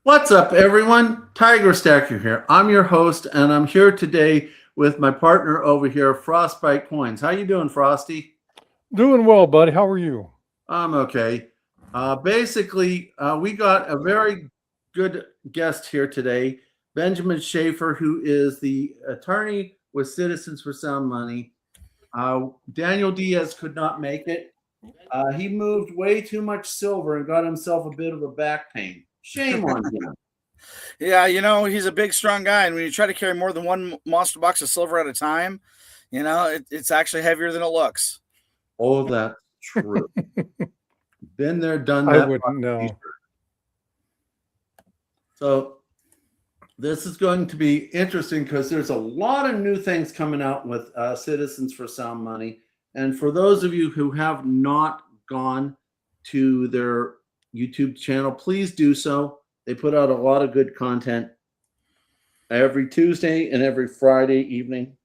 What's up, everyone? Tiger Stacker here. I'm your host, and I'm here today with my partner over here, Frostbite Coins. How you doing, Frosty? Doing well, buddy. How are you? I'm okay. We got a very good guest here today, Benjamin Schaeffer, who is the attorney with Citizens for Sound Money. Daniel Diaz could not make it. He moved way too much silver and got himself a bit of a back pain. Shame on him. Yeah, he's a big, strong guy, and when you try to carry more than one monster box of silver at a time, it's actually heavier than it looks. Oh, that's true. Been there, done I that. wouldn't know. So this is going to be interesting because there's a lot of new things coming out with Citizens for Sound Money. And for those of you who have not gone to their YouTube channel, please do so. They put out a lot of good content every Tuesday and every Friday evening.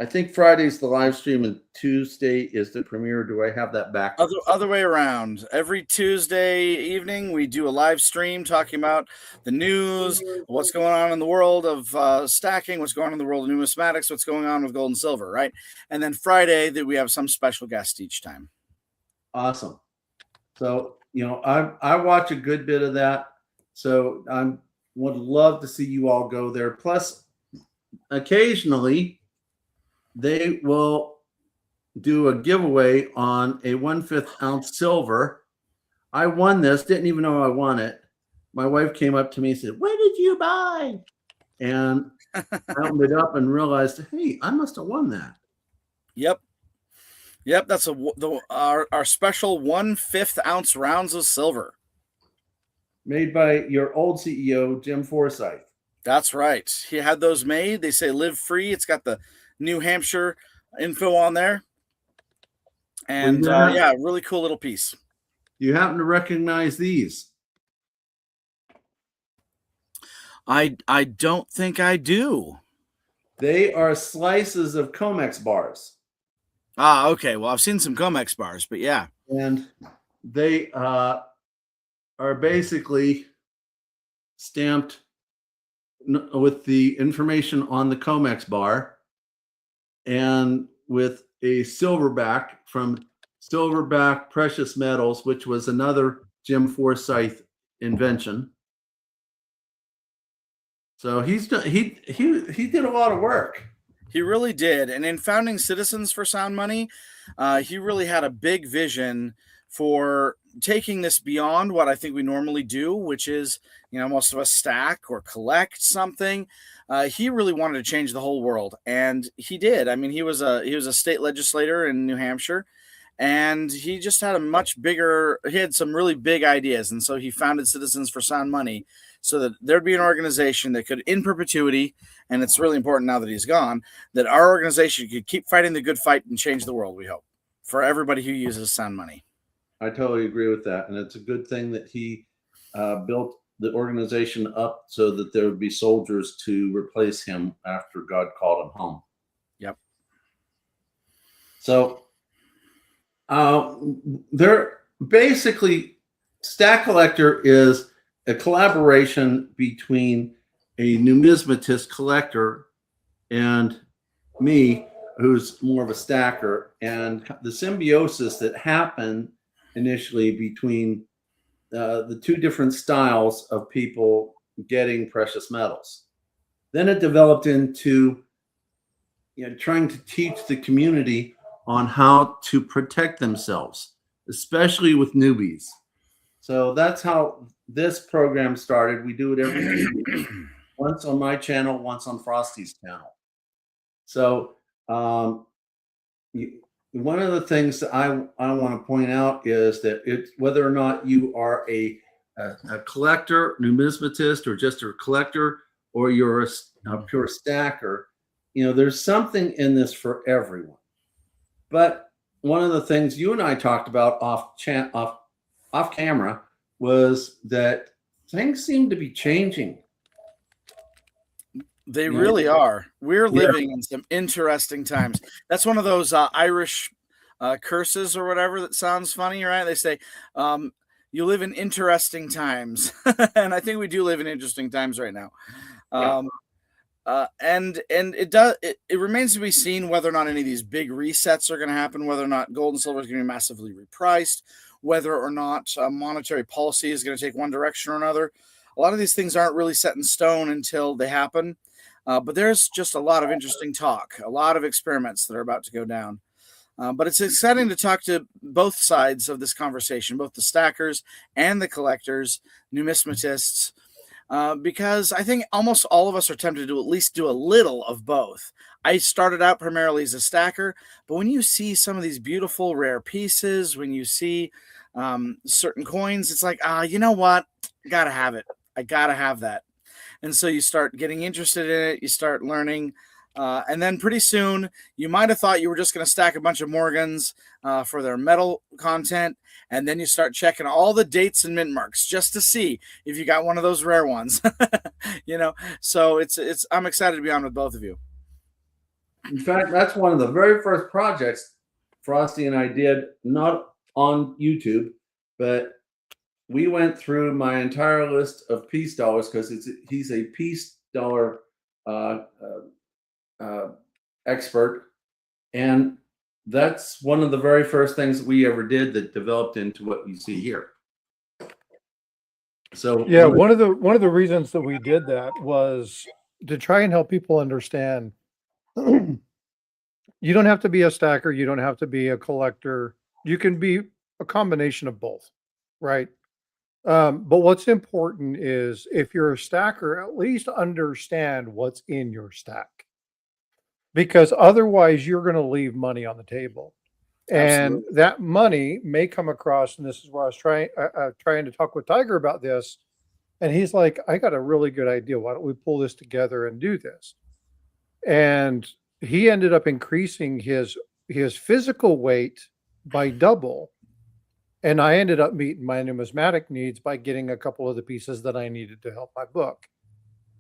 I think Friday's the live stream and Tuesday is the premiere. Do I have that back? Other way around. Every Tuesday evening, we do a live stream talking about the news, what's going on in the world of stacking, what's going on in the world of numismatics, what's going on with gold and silver, right? And then Friday, that we have some special guest each time. Awesome. So, I watch a good bit of that. So I would love to see you all go there. Plus, occasionally, they will do a giveaway on a 1/5 ounce silver. I won this, didn't even know I won it. My wife came up to me and said, "What did you buy?" And I opened it up and realized, hey, I must have won that. Yep. That's our special 1/5 ounce rounds of silver. Made by your old CEO, Jim Forsyth. That's right. He had those made. They say live free. It's got the New Hampshire info on there. And really cool little piece. You happen to recognize these? I don't think I do. They are slices of Comex bars. Ah, okay. Well, I've seen some Comex bars, but yeah. And they are basically stamped with the information on the Comex bar and with a silverback from Silverback Precious Metals, which was another Jim Forsyth invention. So he did a lot of work. He really did. And in founding Citizens for Sound Money, he really had a big vision for taking this beyond what I think we normally do, which is, most of us stack or collect something. He really wanted to change the whole world, and he did. I mean, he was a state legislator in New Hampshire, and he just had he had some really big ideas. And so he founded Citizens for Sound Money so that there'd be an organization that could, in perpetuity, and it's really important now that he's gone, that our organization could keep fighting the good fight and change the world, we hope, for everybody who uses Sound Money. I totally agree with that. And it's a good thing that he built the organization up so that there would be soldiers to replace him after God called him home. Yep. So they're basically, Stack-A-Lector is a collaboration between a numismatist collector and me, who's more of a stacker, and the symbiosis that happened initially between the two different styles of people getting precious metals. Then it developed into trying to teach the community on how to protect themselves, especially with newbies. So that's how this program started. We do it every week, once on my channel, once on Frosty's channel. So one of the things that I want to point out is that whether or not you are a collector, numismatist, or just a collector, or you're a pure stacker, there's something in this for everyone. But one of the things you and I talked about off camera was that things seem to be changing. They really are. We're living in some interesting times. That's one of those Irish curses or whatever that sounds funny, right? They say, you live in interesting times. And I think we do live in interesting times right now. And it remains to be seen whether or not any of these big resets are going to happen, whether or not gold and silver is going to be massively repriced, whether or not monetary policy is going to take one direction or another. A lot of these things aren't really set in stone until they happen. But there's just a lot of interesting talk, a lot of experiments that are about to go down. But it's exciting to talk to both sides of this conversation, both the stackers and the collectors, numismatists, because I think almost all of us are tempted to at least do a little of both. I started out primarily as a stacker, but when you see some of these beautiful rare pieces, when you see certain coins, it's like, you know what? I gotta have it. I gotta have that. And so you start getting interested in it. You start learning. And then pretty soon, you might have thought you were just going to stack a bunch of Morgans for their metal content. And then you start checking all the dates and mint marks just to see if you got one of those rare ones. So I'm excited to be on with both of you. In fact, that's one of the very first projects Frosty and I did, not on YouTube, but we went through my entire list of peace dollars because he's a peace dollar expert, and that's one of the very first things that we ever did that developed into what you see here. So yeah, one of the reasons that we did that was to try and help people understand you don't have to be a stacker, you don't have to be a collector, you can be a combination of both, right? But what's important is if you're a stacker, at least understand what's in your stack, because otherwise you're going to leave money on the table. And Absolutely. that money may come across, and this is where I was trying to talk with Tiger about this. And he's like, I got a really good idea. Why don't we pull this together and do this? And he ended up increasing his physical weight by double. And I ended up meeting my numismatic needs by getting a couple of the pieces that I needed to help my book.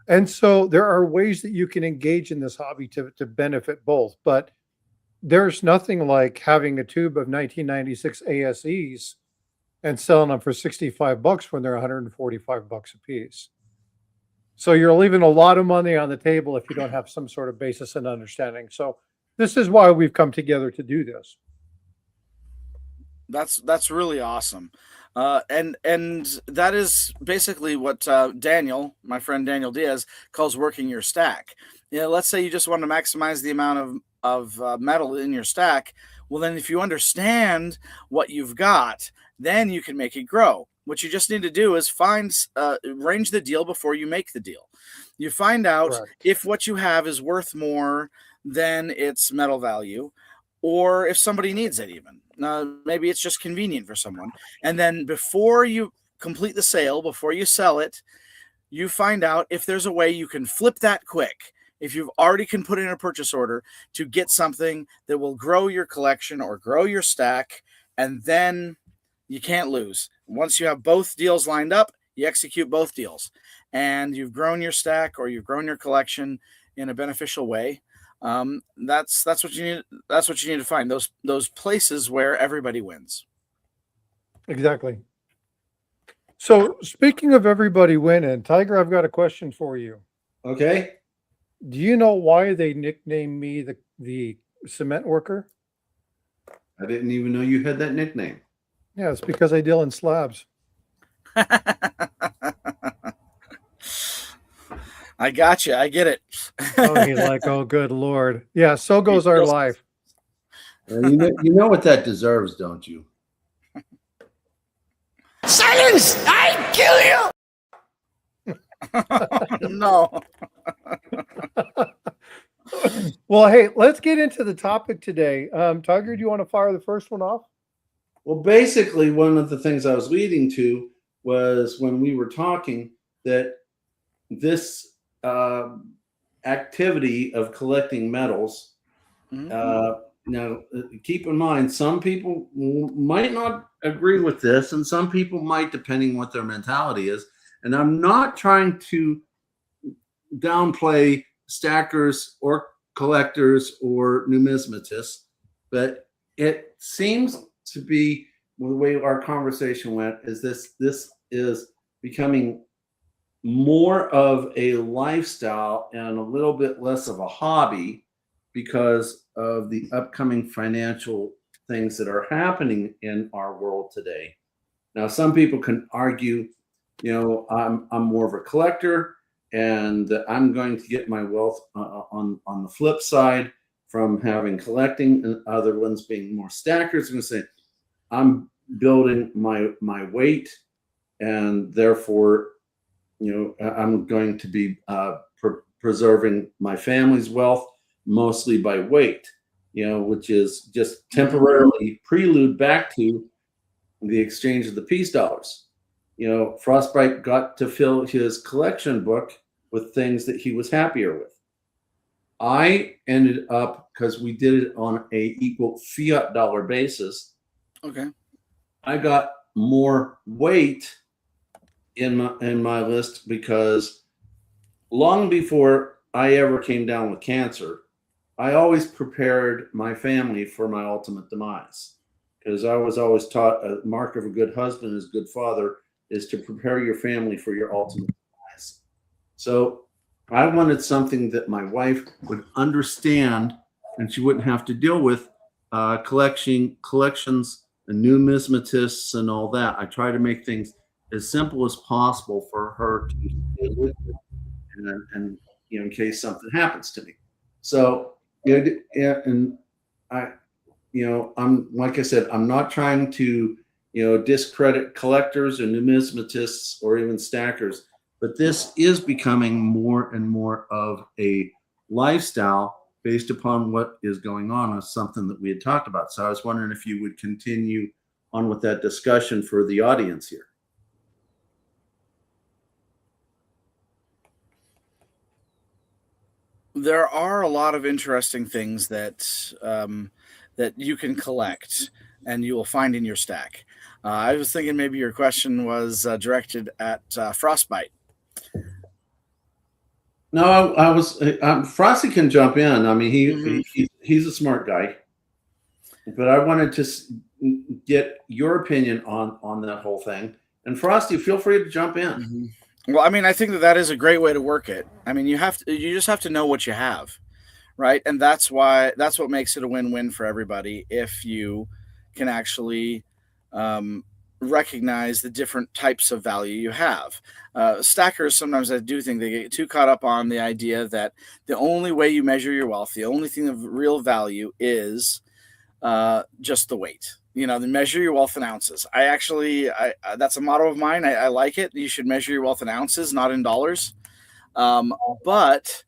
And so there are ways that you can engage in this hobby to benefit both. But there's nothing like having a tube of 1996 ASEs and selling them for $65 when they're $145 a piece. So you're leaving a lot of money on the table if you don't have some sort of basis and understanding. So this is why we've come together to do this. That's really awesome. And that is basically what Daniel, my friend Daniel Diaz, calls working your stack. Let's say you just want to maximize the amount of metal in your stack. Well, then if you understand what you've got, then you can make it grow. What you just need to do is arrange the deal before you make the deal. You find out Correct. if what you have is worth more than its metal value, or if somebody needs it even. Maybe it's just convenient for someone. And then before you complete the sale, before you sell it, you find out if there's a way you can flip that quick. If you've already can put in a purchase order to get something that will grow your collection or grow your stack, and then you can't lose. Once you have both deals lined up, you execute both deals, and you've grown your stack or you've grown your collection in a beneficial way. That's what you need. That's what you need to find, those places where everybody wins. Exactly. So speaking of everybody winning, Tiger, I've got a question for you. okay. Do you know why they nicknamed me the cement worker? I didn't even know you had that nickname. Yeah, it's because I deal in slabs. I got you. I get it. Oh, he's like, oh, good Lord. Yeah, so goes our life. You know what that deserves, don't you? Silence! I kill you! No. Well, hey, let's get into the topic today. Tiger, do you want to fire the first one off? Well, basically, one of the things I was leading to was when we were talking that this activity of collecting metals. Now, keep in mind, some people might not agree with this, and some people might, depending what their mentality is. And I'm not trying to downplay stackers or collectors or numismatists, but it seems to be the way our conversation went is this is becoming more of a lifestyle and a little bit less of a hobby because of the upcoming financial things that are happening in our world today. Now, some people can argue, I'm more of a collector, and I'm going to get my wealth on the flip side from having collecting, and other ones being more stackers. I'm going to say I'm building my weight, and therefore, I'm going to be preserving my family's wealth mostly by weight, which is just temporarily prelude back to the exchange of the peace dollars. Frostbite got to fill his collection book with things that he was happier with. I ended up, because we did it on a equal fiat dollar basis. Okay. I got more weight in my list because long before I ever came down with cancer, I always prepared my family for my ultimate demise. Because I was always taught a mark of a good husband is good father is to prepare your family for your ultimate demise. So I wanted something that my wife would understand and she wouldn't have to deal with collections and numismatists and all that. I try to make things as simple as possible for her to deal with and in case something happens to me. So and I I'm like I said, I'm not trying to discredit collectors or numismatists or even stackers, but this is becoming more and more of a lifestyle based upon what is going on with something that we had talked about. So I was wondering if you would continue on with that discussion for the audience here. There are a lot of interesting things that that you can collect and you will find in your stack. I was thinking maybe your question was directed at Frostbite. No, I was Frosty can jump in. I mean, he's a smart guy, but I wanted to get your opinion on that whole thing. And Frosty, feel free to jump in. Well, I mean, I think that is a great way to work it. I mean, you just have to know what you have, right? And that's what makes it a win-win for everybody if you can actually recognize the different types of value you have. Stackers, sometimes I do think they get too caught up on the idea that the only way you measure your wealth, the only thing of real value is just the weight. They measure your wealth in ounces. That's a motto of mine. I like it. You should measure your wealth in ounces, not in dollars. But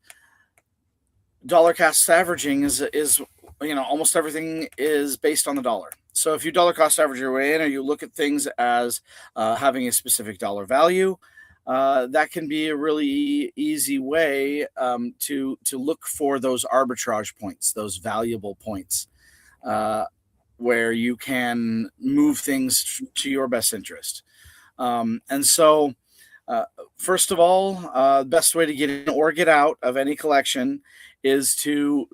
dollar cost averaging is almost everything is based on the dollar. So if you dollar cost average your way in, or you look at things as having a specific dollar value, that can be a really easy way to look for those arbitrage points, those valuable points, where you can move things to your best interest. And so, first of all, the best way to get in or get out of any collection is to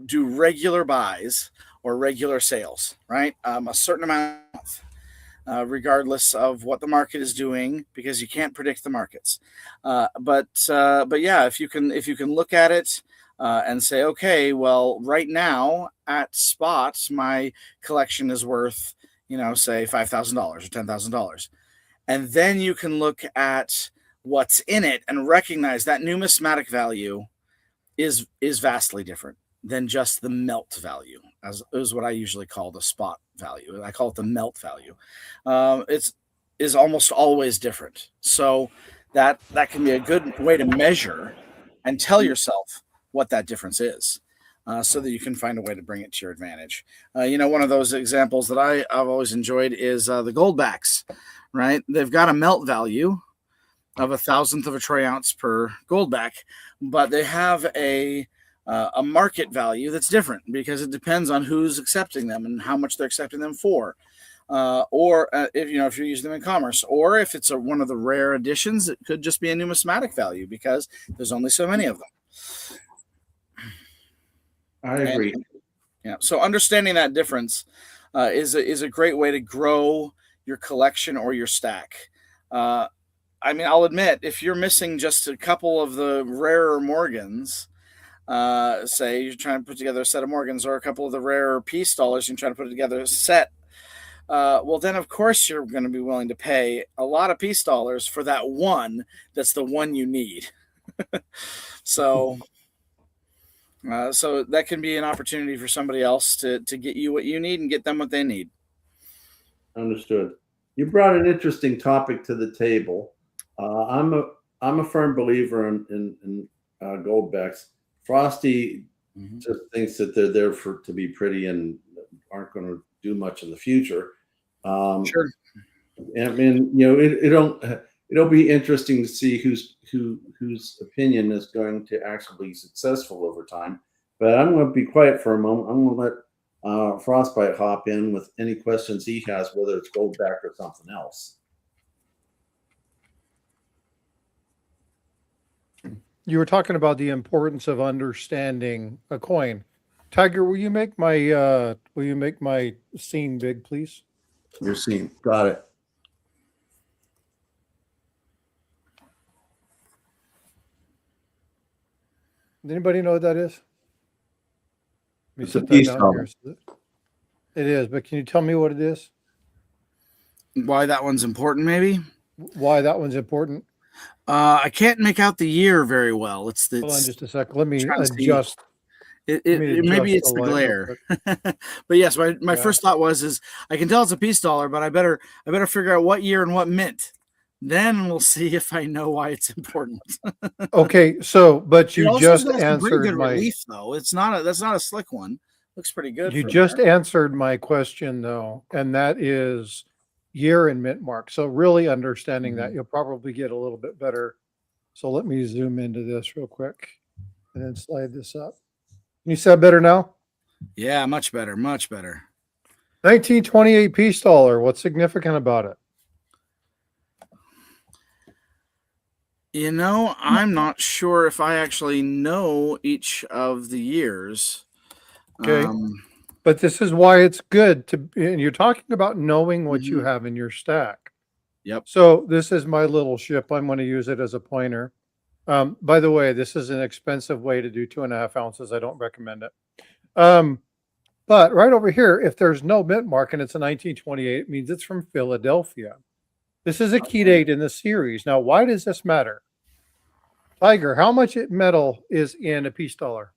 do regular buys or regular sales, right? A certain amount, regardless of what the market is doing, because you can't predict the markets. But yeah, if you can look at it and say, okay, well, right now at spot, my collection is worth, say $5,000 or $10,000. And then you can look at what's in it and recognize that numismatic value is vastly different than just the melt value, as is what I usually call the spot value. I call it the melt value. Is almost always different. So that can be a good way to measure and tell yourself what that difference is, so that you can find a way to bring it to your advantage. One of those examples that I've always enjoyed is the goldbacks, right? They've got a melt value of 1,000th of a troy ounce per goldback, but they have a market value that's different because it depends on who's accepting them and how much they're accepting them for. Or if you're using them in commerce, or if it's one of the rare editions, it could just be a numismatic value because there's only so many of them. I agree. So understanding that difference is a great way to grow your collection or your stack. I mean, I'll admit, if you're missing just a couple of the rarer Morgans, say you're trying to put together a set of Morgans or a couple of the rarer piece dollars, and trying to put together a set, well, then of course you're going to be willing to pay a lot of piece dollars for that one that's the one you need. So that can be an opportunity for somebody else to get you what you need and get them what they need. Understood. You brought an interesting topic to the table. I'm a firm believer in Goldbacks. Frosty just thinks that they're there to be pretty and aren't going to do much in the future. Sure. I mean, it'll be interesting to see whose opinion is going to actually be successful over time. But I'm going to be quiet for a moment. I'm going to let Frostbite hop in with any questions he has, whether it's Goldback or something else. You were talking about the importance of understanding a coin. Tiger, will you make my scene big, please? Your scene. Got it. Does anybody know what that is? Let me It's a set that piece down dollar. here. It is, but can you tell me what it is? Why that one's important, maybe? Why that one's important? I can't make out the year very well. Hold on just a second. Let me trying to see. adjust. Maybe it's the light real glare. quick. But yes, my first thought is I can tell it's a piece dollar, but I better figure out what year and what mint. Then we'll see if I know why it's important. Okay, so but It you also just got some pretty answered good my relief, though. That's not a slick one. Looks pretty good. you for just there. answered my question though, and that is year and mint mark. So really understanding that, you'll probably get a little bit better. So let me zoom into this real quick and then slide this up. Can you see that better now? Yeah, much better, much better. 1928 piece dollar. What's significant about it? You know, I'm not sure if I actually know each of the years. Okay. But this is why it's good to, and you're talking about knowing what you have in your stack. Yep. So this is my little ship. I'm going to use it as a pointer. By the way, this is an expensive way to do 2.5 ounces. I don't recommend it. But right over here, if there's no mint mark and it's a 1928, it means it's from Philadelphia. This is a key date in the series. Now, why does this matter? Tiger, how much metal is in a piece dollar?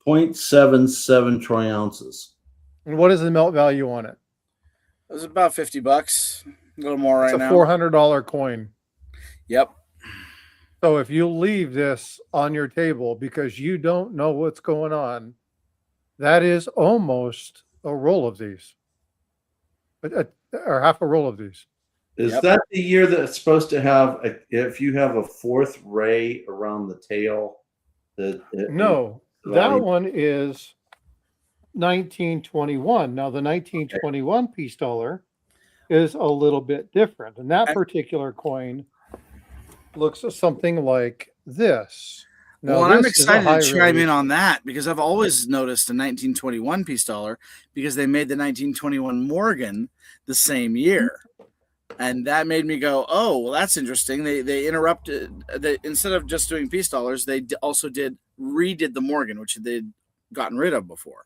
0.77 troy ounces. And what is the melt value on it? It was about $50, a little more right It's a now. $400 coin. Yep. So if you leave this on your table because you don't know what's going on, that is almost a roll of these, or half a roll of these. Is that the year that's supposed to have, if you have a fourth ray around the tail? No, that one is 1921. Now the 1921 piece dollar is a little bit different. And that particular coin looks something like this. Now, well, I'm excited to chime in on that because I've always noticed a 1921 piece dollar because they made the 1921 Morgan the same year. And that made me go, oh, well, that's interesting. They interrupted. Instead of just doing piece dollars, they also redid the Morgan, which they'd gotten rid of before.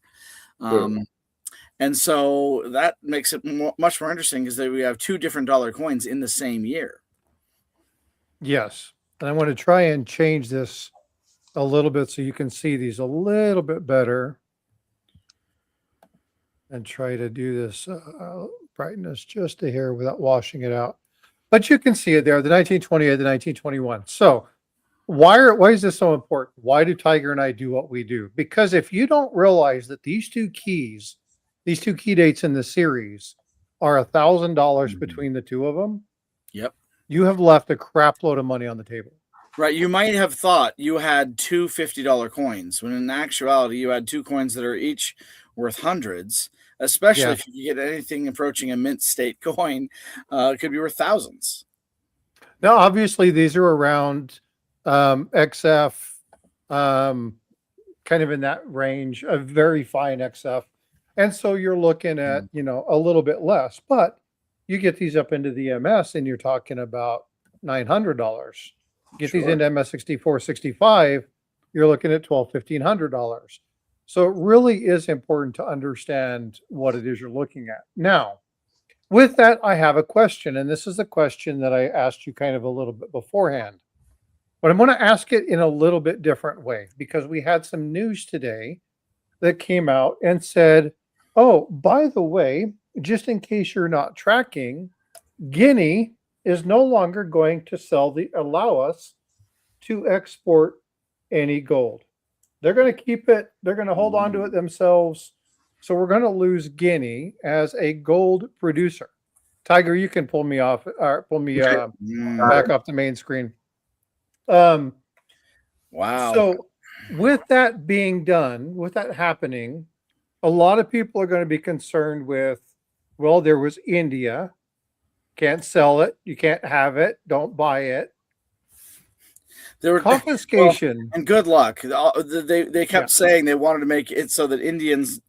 And so that makes it much more interesting because we have two different dollar coins in the same year. Yes. And I want to try and change this a little bit so you can see these a little bit better. And try to do this brightness just a hair without washing it out. But you can see it there, the 1928, the 1921. So why is this so important? Why do Tiger and I do what we do? Because if you don't realize that these two key dates in the series are $1,000 between the two of them, yep, you have left a crap load of money on the table. Right. You might have thought you had two $50 coins, when in actuality, you had two coins that are each worth hundreds, especially if you get anything approaching a mint state coin. It could be worth thousands. Now, obviously, these are around XF, kind of in that range, a very fine XF. And so you're looking at, a little bit less, but you get these up into the MS and you're talking about $900. Get these Sure. into MS 64, 65, you're looking at $1,200, $1,500. So it really is important to understand what it is you're looking at. Now, with that, I have a question, and this is a question that I asked you kind of a little bit beforehand. But I'm going to ask it in a little bit different way because we had some news today that came out and said, oh, by the way, just in case you're not tracking, Guinea is no longer going to allow us to export any gold. They're going to keep it. They're going to hold on to it themselves. So we're going to lose Guinea as a gold producer. Tiger, you can pull me off or pull me back off the main screen. Wow. So with that being done, with that happening, a lot of people are going to be concerned with, well, there was India. Can't sell it. You can't have it. Don't buy it. There were confiscation. Well, and good luck. They kept saying they wanted to make it so that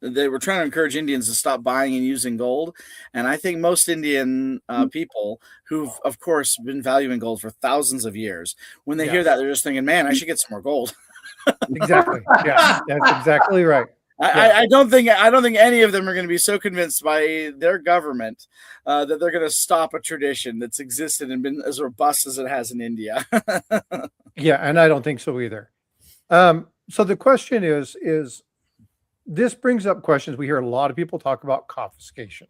they were trying to encourage Indians to stop buying and using gold. And I think most Indian people who've, of course, been valuing gold for thousands of years, when they hear that, they're just thinking, man, I should get some more gold. Exactly. Yeah, that's exactly right. I don't think any of them are going to be so convinced by their government that they're going to stop a tradition that's existed and been as robust as it has in India. Yeah, and I don't think so either. So the question is this brings up questions. We hear a lot of people talk about confiscation.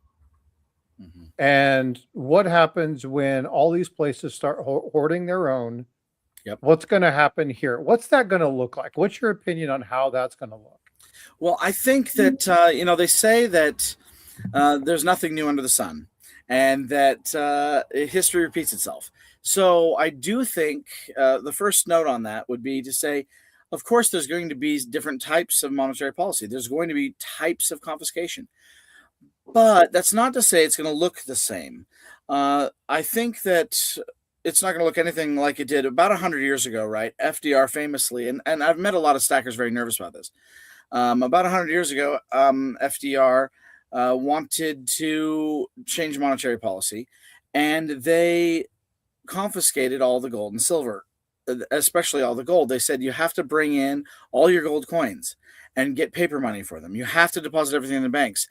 Mm-hmm. And what happens when all these places start hoarding their own? Yep. What's going to happen here? What's that going to look like? What's your opinion on how that's going to look? Well, I think that, they say that there's nothing new under the sun and that history repeats itself. So I do think the first note on that would be to say, of course, there's going to be different types of monetary policy. There's going to be types of confiscation. But that's not to say it's going to look the same. I think that it's not going to look anything like it did about 100 years ago, right? FDR famously, and I've met a lot of stackers very nervous about this. About 100 years ago, FDR wanted to change monetary policy, and they confiscated all the gold and silver, especially all the gold. They said you have to bring in all your gold coins and get paper money for them. You have to deposit everything in the banks.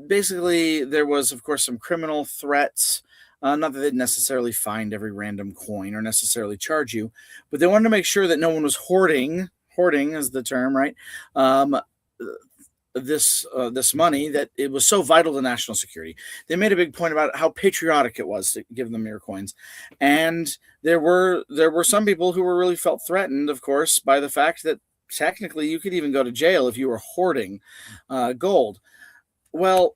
Basically, there was, of course, some criminal threats. Not that they'd necessarily find every random coin or necessarily charge you, but they wanted to make sure that no one was hoarding is the term, right? This money, that it was so vital to national security. They made a big point about how patriotic it was to give them your coins. And there were some people who were really felt threatened, of course, by the fact that technically you could even go to jail if you were hoarding gold. Well,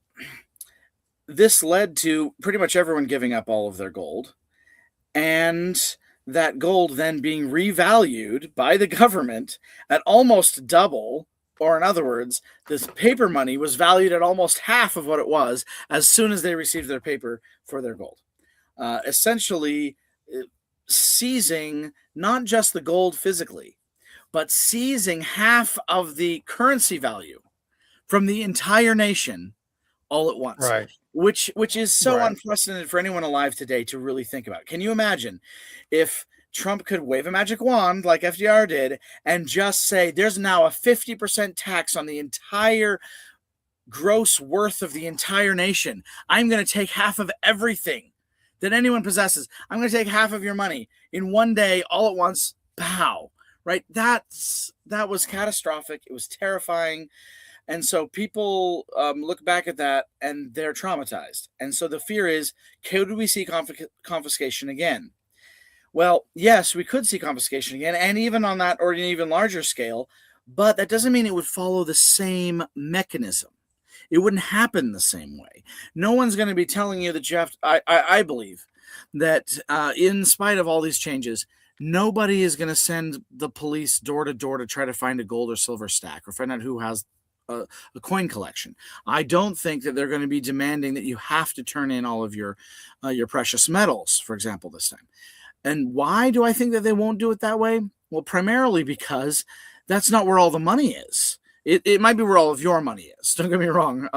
this led to pretty much everyone giving up all of their gold, and that gold then being revalued by the government at almost double, or in other words, this paper money was valued at almost half of what it was as soon as they received their paper for their gold. Essentially seizing not just the gold physically, but seizing half of the currency value from the entire nation all at once. Right. Which is so unprecedented for anyone alive today to really think about. Can you imagine if Trump could wave a magic wand like FDR did and just say, there's now a 50% tax on the entire gross worth of the entire nation. I'm going to take half of everything that anyone possesses. I'm going to take half of your money in one day, all at once. Pow. Right? That was catastrophic. It was terrifying. And so people look back at that and they're traumatized. And so the fear is, could we see confiscation again? Well, yes, we could see confiscation again, and even on that or an even larger scale, but that doesn't mean it would follow the same mechanism. It wouldn't happen the same way. No one's going to be telling you that you have to, I believe that in spite of all these changes, nobody is going to send the police door to door to try to find a gold or silver stack or find out who has a coin collection. I don't think that they're going to be demanding that you have to turn in all of your precious metals, for example, this time. And why do I think that they won't do it that way? Well, primarily because that's not where all the money is. It might be where all of your money is. Don't get me wrong.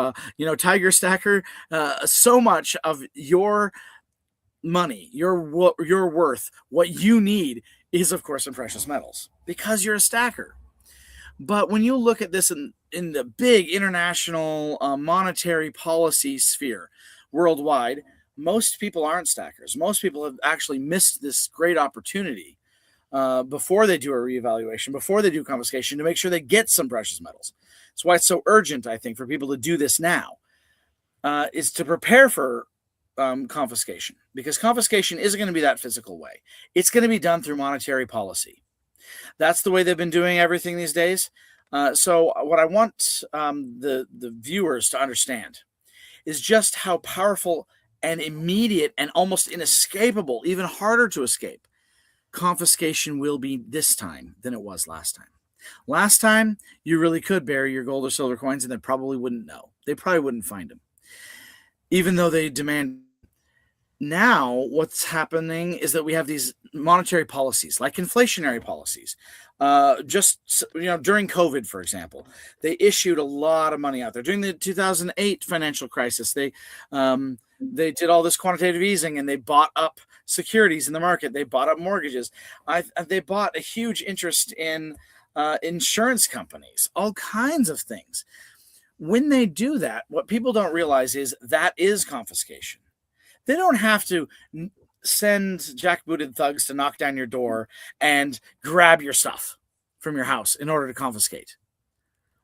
Tiger Stacker, so much of your money, your worth, what you need is, of course, in precious metals because you're a stacker. But when you look at this in the big international monetary policy sphere worldwide, most people aren't stackers. Most people have actually missed this great opportunity before they do a reevaluation, before they do confiscation, to make sure they get some precious metals. That's why it's so urgent, I think, for people to do this now, is to prepare for confiscation, because confiscation isn't going to be that physical way. It's going to be done through monetary policy. That's the way they've been doing everything these days. So what I want the viewers to understand is just how powerful and immediate and almost inescapable, even harder to escape, confiscation will be this time than it was last time. Last time, you really could bury your gold or silver coins and they probably wouldn't know. They probably wouldn't find them, even though they demand. Now, what's happening is that we have these monetary policies, like inflationary policies. During COVID, for example, they issued a lot of money out there. During the 2008 financial crisis, they did all this quantitative easing and they bought up securities in the market. They bought up mortgages. They bought a huge interest in insurance companies, all kinds of things. When they do that, what people don't realize is that is confiscation. They don't have to send jackbooted thugs to knock down your door and grab your stuff from your house in order to confiscate.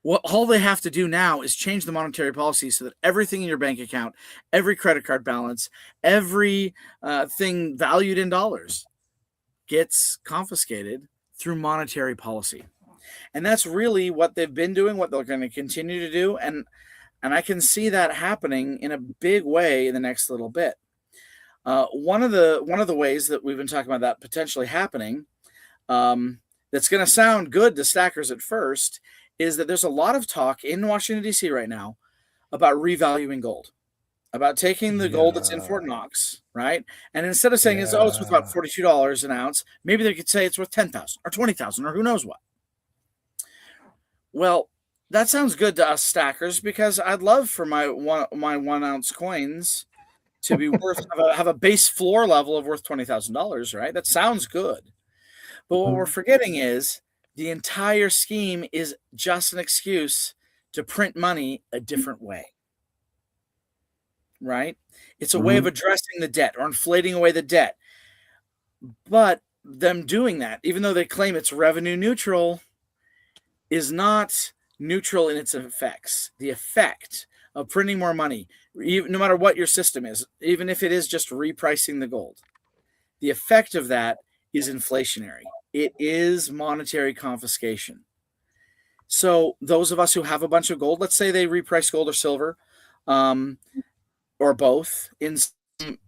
All they have to do now is change the monetary policy so that everything in your bank account, every credit card balance, every thing valued in dollars gets confiscated through monetary policy. And that's really what they've been doing, what they're going to continue to do. And I can see that happening in a big way in the next little bit. One of the ways that we've been talking about that potentially happening, that's going to sound good to stackers at first, is that there's a lot of talk in Washington, D.C. right now about revaluing gold, about taking the gold that's in Fort Knox, right? And instead of saying it's worth about $42 an ounce, maybe they could say it's worth $10,000 or $20,000 or who knows what. Well, that sounds good to us stackers, because I'd love for my 1 ounce coins to be worth have a base floor level of worth $20,000, right? That sounds good. But what we're forgetting is the entire scheme is just an excuse to print money a different way, right? It's a way of addressing the debt or inflating away the debt. But them doing that, even though they claim it's revenue neutral, is not neutral in its effects. The effect of printing more money, no matter what your system is, even if it is just repricing the gold, the effect of that is inflationary. It is monetary confiscation. So those of us who have a bunch of gold, let's say they reprice gold or silver, or both, in some,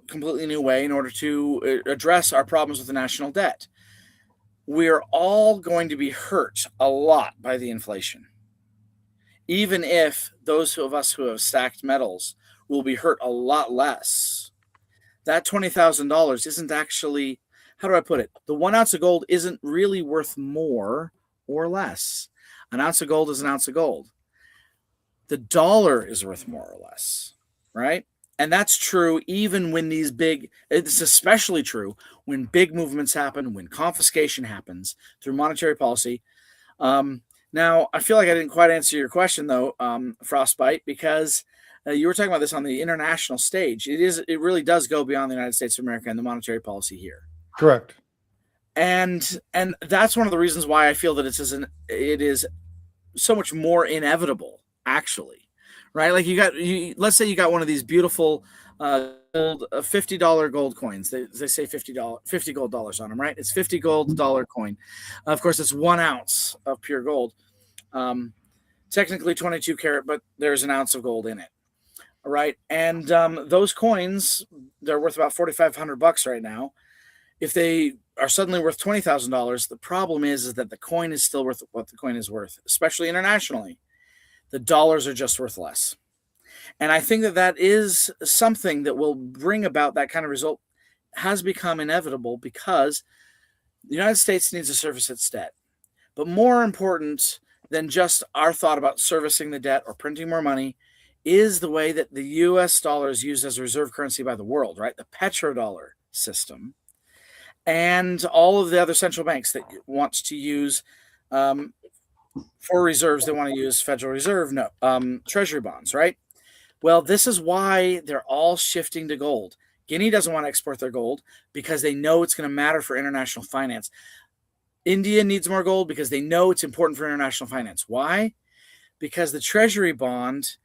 completely new way in order to address our problems with the national debt, we're all going to be hurt a lot by the inflation. Even if those of us who have stacked metals will be hurt a lot less. That $20,000 isn't actually, how do I put it? The 1 ounce of gold isn't really worth more or less. An ounce of gold is an ounce of gold. The dollar is worth more or less, right? And that's true even when it's especially true when big movements happen, when confiscation happens through monetary policy. Now, I feel like I didn't quite answer your question, though, Frostbite, because you were talking about this on the international stage. It really does go beyond the United States of America and the monetary policy here. Correct. And that's one of the reasons why I feel that it is so much more inevitable, actually, right? Like let's say you got one of these beautiful $50 gold coins. They say $50 gold dollars on them, right? It's $50 gold dollar coin. Of course, it's 1 ounce of pure gold. Technically 22 karat, but there's an ounce of gold in it. All right. And those coins, they're worth about $4,500 right now. If they are suddenly worth $20,000, the problem is that the coin is still worth what the coin is worth, especially internationally. The dollars are just worth less. And I think that is something that will bring about that kind of result, has become inevitable, because the United States needs to service its debt. But more important than just our thought about servicing the debt or printing more money is the way that the US dollar is used as a reserve currency by the world, right? The petrodollar system. And all of the other central banks that want to use for reserves, they want to use Federal Reserve Treasury bonds, right? Well, this is why they're all shifting to gold. Guinea doesn't want to export their gold because they know it's going to matter for international finance. India needs more gold because they know it's important for international finance. Why? Because the Treasury bond,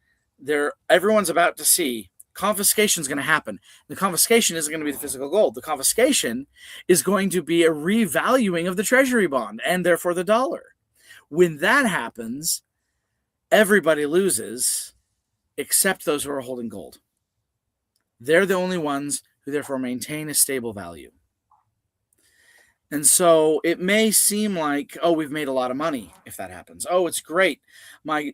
everyone's about to see confiscation is going to happen. The confiscation isn't going to be the physical gold. The confiscation is going to be a revaluing of the Treasury bond and therefore the dollar. When that happens, everybody loses except those who are holding gold. They're the only ones who therefore maintain a stable value. And so it may seem like, oh, we've made a lot of money if that happens. Oh, it's great. My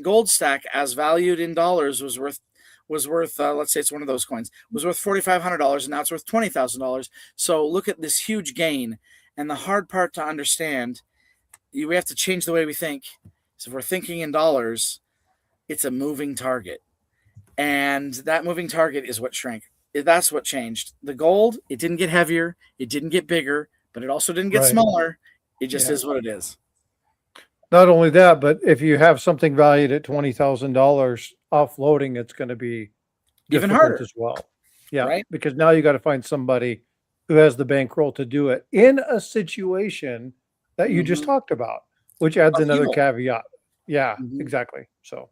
gold stack, as valued in dollars, was worth let's say it's one of those coins, was worth $4,500, and now it's worth $20,000. So look at this huge gain. And the hard part to understand, we have to change the way we think. So if we're thinking in dollars, it's a moving target. And that moving target is what shrank. That's what changed. The gold, it didn't get heavier, it didn't get bigger, but it also didn't get smaller. It just is what it is. Not only that, but if you have something valued at $20,000, offloading it's going to be even harder as well. Yeah, right? Because now you got to find somebody who has the bankroll to do it in a situation that you just talked about, which adds another caveat. Yeah, exactly. So.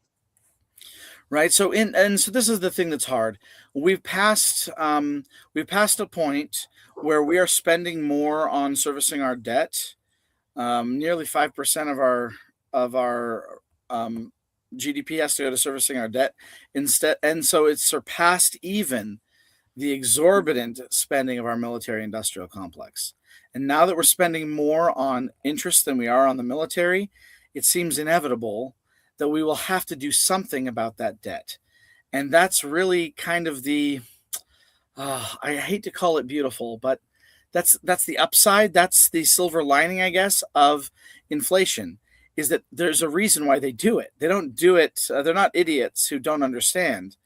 Right. So so this is the thing that's hard. We've passed a point where we are spending more on servicing our debt. Nearly 5% of our GDP has to go to servicing our debt instead, and so it's surpassed even the exorbitant spending of our military-industrial complex. And now that we're spending more on interest than we are on the military, it seems inevitable that we will have to do something about that debt. And that's really kind of the, I hate to call it beautiful, but that's the upside. That's the silver lining, I guess, of inflation, is that there's a reason why they do it. They don't do it. They're not idiots who don't understand.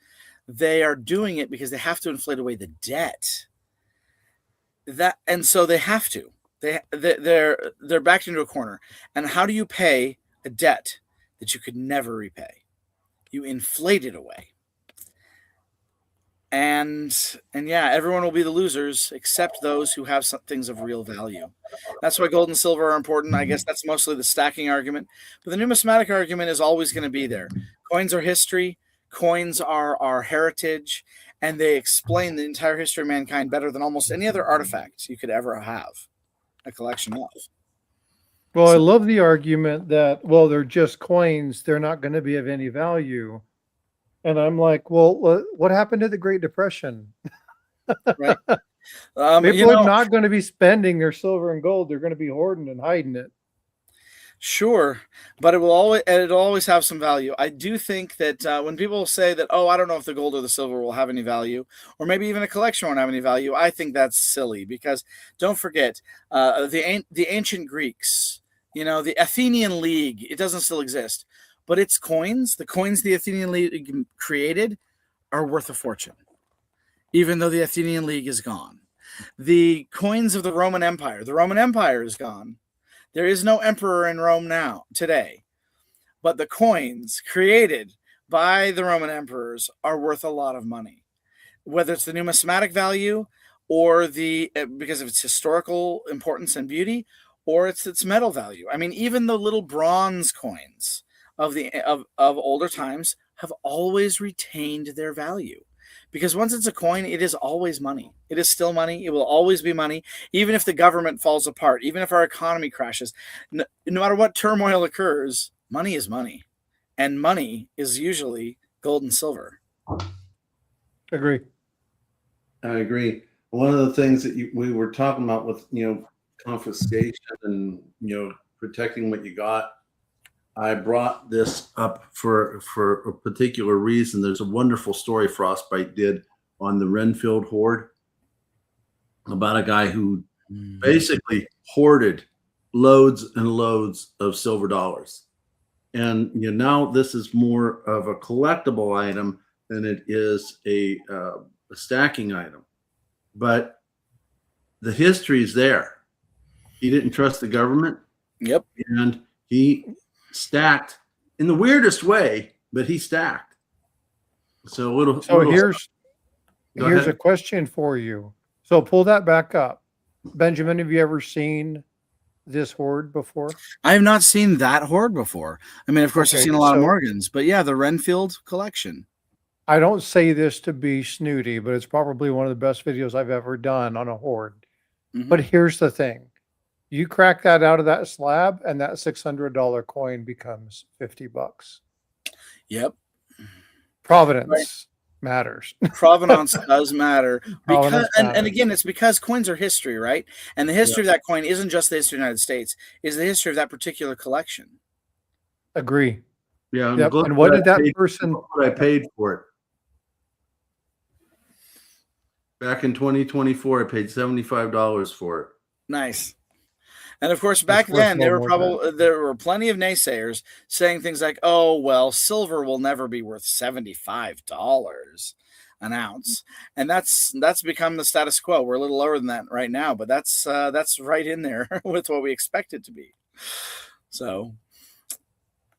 They are doing it because they have to inflate away the debt. And so they have to. They're backed into a corner. And how do you pay a debt that you could never repay? You inflate it away. And yeah, everyone will be the losers except those who have some things of real value. That's why gold and silver are important. I guess that's mostly the stacking argument. But the numismatic argument is always going to be there. Coins are history. Coins are our heritage. And they explain the entire history of mankind better than almost any other artifact you could ever have a collection of. Well, I love the argument that, well, they're just coins. They're not going to be of any value. And I'm like, well, what happened to the Great Depression? Right. People are not going to be spending their silver and gold. They're going to be hoarding and hiding it. Sure, but it'll always have some value. I do think that when people say that, oh, I don't know if the gold or the silver will have any value, or maybe even a collection won't have any value, I think that's silly, because don't forget the ancient Greeks, the Athenian League, it doesn't still exist, but its coins, the coins the Athenian League created, are worth a fortune, even though the Athenian League is gone. The coins of the Roman Empire is gone. There is no emperor in Rome today, but the coins created by the Roman emperors are worth a lot of money, whether it's the numismatic value or because of its historical importance and beauty, or its metal value. I mean, even the little bronze coins of older times have always retained their value. Because once it's a coin, it is always money. It is still money. It will always be money, even if the government falls apart, even if our economy crashes. No matter what turmoil occurs, money is money. And money is usually gold and silver. Agree. I agree. One of the things that we were talking about with, confiscation and, protecting what you got, I brought this up for a particular reason. There's a wonderful story Frostbite did on the Renfield hoard about a guy who basically hoarded loads and loads of silver dollars. And now this is more of a collectible item than it is a stacking item. But the history is there. He didn't trust the government. Yep. And he stacked in the weirdest way, but he stacked. So here's a question for you. So pull that back up. Benjamin, have you ever seen this hoard before? I have not seen that hoard before. I mean, of course, I've seen a lot of Morgans, but yeah, the Renfield collection. I don't say this to be snooty, but it's probably one of the best videos I've ever done on a hoard. Mhm. But here's the thing. You crack that out of that slab and that $600 coin becomes $50. Yep. Provenance matters. Provenance does matter. Provenance And again, it's because coins are history, right? And the history of that coin isn't just the history of the United States, it's the history of that particular collection. Agree. Yeah. Yep. And what did that person... What I paid for it. Back in 2024, I paid $75 for it. Nice. And of course, back then there were plenty of naysayers saying things like, "Oh well, silver will never be worth $75 an ounce," and that's become the status quo. We're a little lower than that right now, but that's right in there with what we expect it to be. So,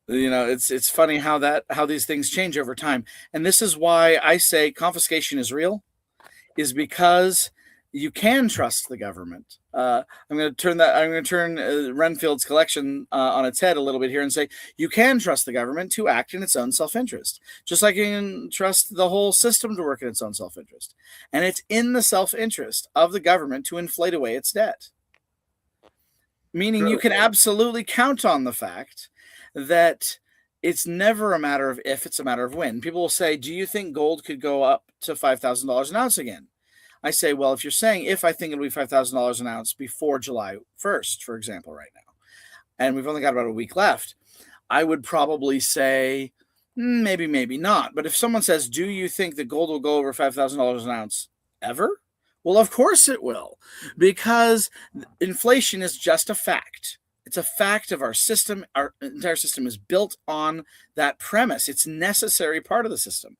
it's funny how these things change over time, and this is why I say confiscation is real, is because you can trust the government. I'm going to turn Renfield's collection on its head a little bit here and say you can trust the government to act in its own self-interest, just like you can trust the whole system to work in its own self-interest. And it's in the self-interest of the government to inflate away its debt. Meaning you can absolutely count on the fact that it's never a matter of if, it's a matter of when. People will say, do you think gold could go up to $5,000 an ounce again? I say, well, if you're saying if I think it'll be $5,000 an ounce before July 1st, for example, right now, and we've only got about a week left, I would probably say maybe, maybe not. But if someone says, do you think that gold will go over $5,000 an ounce ever? Well, of course it will, because inflation is just a fact. It's a fact of our system. Our entire system is built on that premise. It's a necessary part of the system.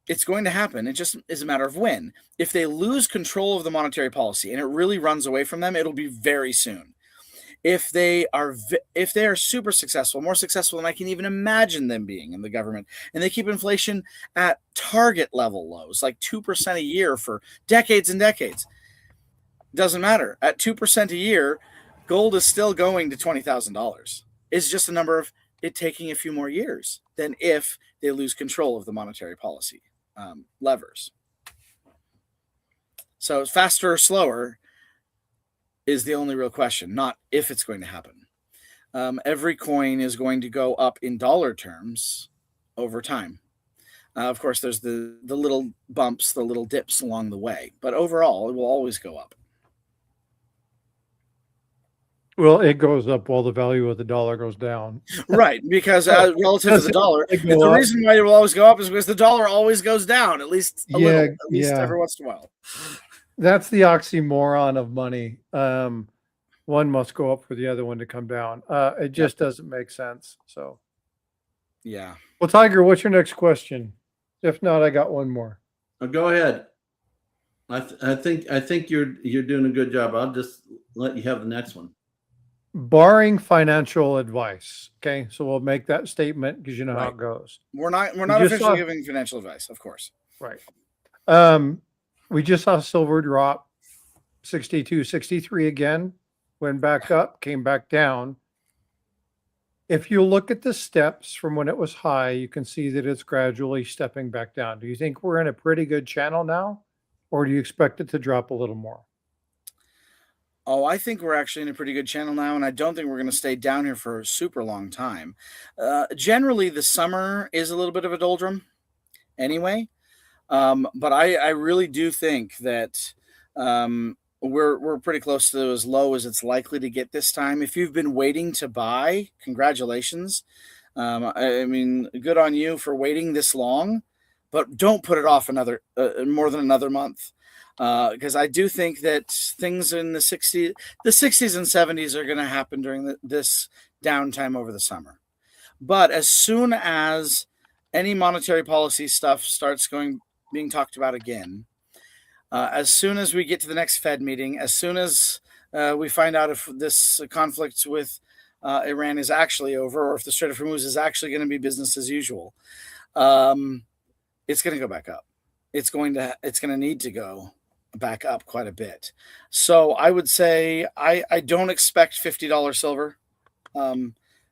It's going to happen. It just is a matter of when. If they lose control of the monetary policy and it really runs away from them, it'll be very soon. If they are super successful, more successful than I can even imagine them being in the government, and they keep inflation at target level lows, like 2% a year for decades and decades, doesn't matter. At 2% a year, gold is still going to $20,000. It's just a number of it taking a few more years than if they lose control of the monetary policy levers. So faster or slower is the only real question, not if it's going to happen. Every coin is going to go up in dollar terms over time. Of course, there's the little bumps, the little dips along the way, but overall, it will always go up. Well, it goes up while the value of the dollar goes down. Right, because relative to the dollar, the reason why it will always go up is because the dollar always goes down, at least a little, at least every once in a while. That's the oxymoron of money. One must go up for the other one to come down. It just doesn't make sense. So, yeah. Well, Tiger, what's your next question? If not, I got one more. Go ahead. I think you're doing a good job. I'll just let you have the next one. Barring financial advice. Okay, so we'll make that statement because you know how it goes. We're not officially giving financial advice, of course. Right. We just saw silver drop 62, 63 again, went back up, came back down. If you look at the steps from when it was high, you can see that it's gradually stepping back down. Do you think we're in a pretty good channel now, or do you expect it to drop a little more? Oh, I think we're actually in a pretty good channel now, and I don't think we're going to stay down here for a super long time. Generally, the summer is a little bit of a doldrum anyway, but I really do think that we're pretty close to as low as it's likely to get this time. If you've been waiting to buy, congratulations. I mean, good on you for waiting this long, but don't put it off more than another month. because I do think that things in the 60s and 70s are going to happen during this downtime over the summer. But as soon as any monetary policy stuff starts being talked about again, as soon as we get to the next Fed meeting, as soon as we find out if this conflict with Iran is actually over, or if the Strait of Hormuz is actually going to be business as usual, it's going to go back up. It's going to need to go back up quite a bit. So I would say I don't expect $50 silver.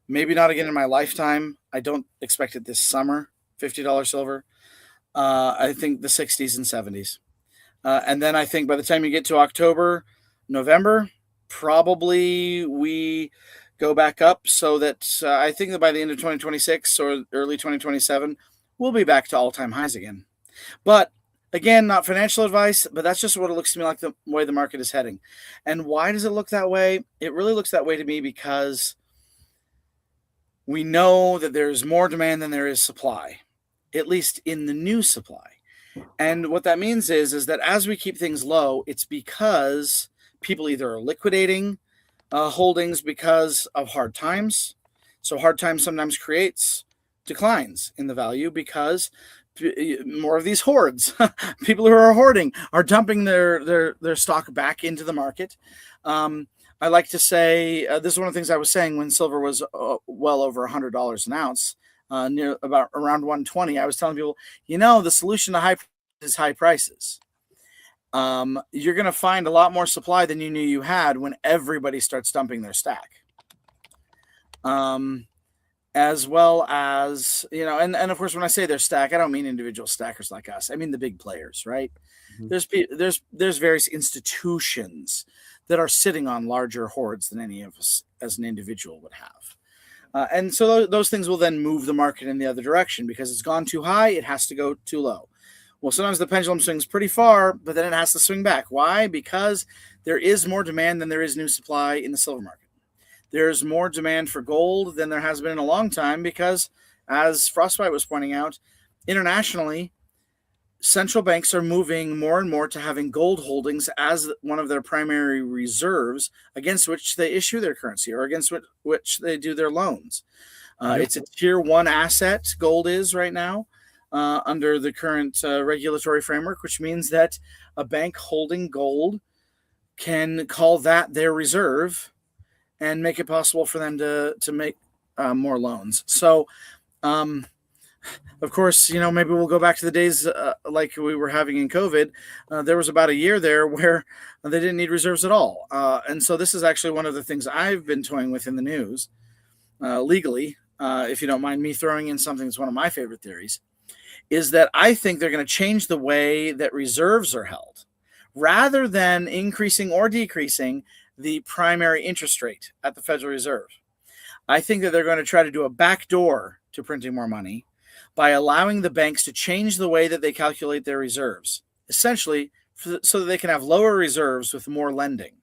Maybe not again in my lifetime. I don't expect it this summer, $50 silver. I think the 60s and 70s. And then I think by the time you get to October, November, probably we go back up, so that I think that by the end of 2026 or early 2027, we'll be back to all-time highs again. But again, not financial advice, but that's just what it looks to me like the way the market is heading. And why does it look that way? It really looks that way to me because we know that there's more demand than there is supply, at least in the new supply. And what that means is that as we keep things low, it's because people either are liquidating holdings because of hard times. So hard times sometimes creates declines in the value because more of these hoards, people who are hoarding, are dumping their stock back into the market. I like to say, this is one of the things I was saying when silver was well over $100 an ounce, near about around 120. I was telling people, the solution to high is high prices. You're going to find a lot more supply than you knew you had when everybody starts dumping their stack. As well as, and of course, when I say their stack, I don't mean individual stackers like us. I mean the big players, right? Mm-hmm. There's various institutions that are sitting on larger hoards than any of us as an individual would have. And so those things will then move the market in the other direction because it's gone too high, it has to go too low. Well, sometimes the pendulum swings pretty far, but then it has to swing back. Why? Because there is more demand than there is new supply in the silver market. There's more demand for gold than there has been in a long time because, as Frostbite was pointing out, internationally, central banks are moving more and more to having gold holdings as one of their primary reserves against which they issue their currency or against which they do their loans. It's a tier 1 asset, gold is right now, under the current regulatory framework, which means that a bank holding gold can call that their reserve and make it possible for them to make more loans. So, of course, maybe we'll go back to the days like we were having in COVID. There was about a year there where they didn't need reserves at all. And so this is actually one of the things I've been toying with in the news legally, if you don't mind me throwing in something that's one of my favorite theories, is that I think they're going to change the way that reserves are held. Rather than increasing or decreasing the primary interest rate at the Federal Reserve, I think that they're going to try to do a backdoor to printing more money by allowing the banks to change the way that they calculate their reserves, essentially so that they can have lower reserves with more lending.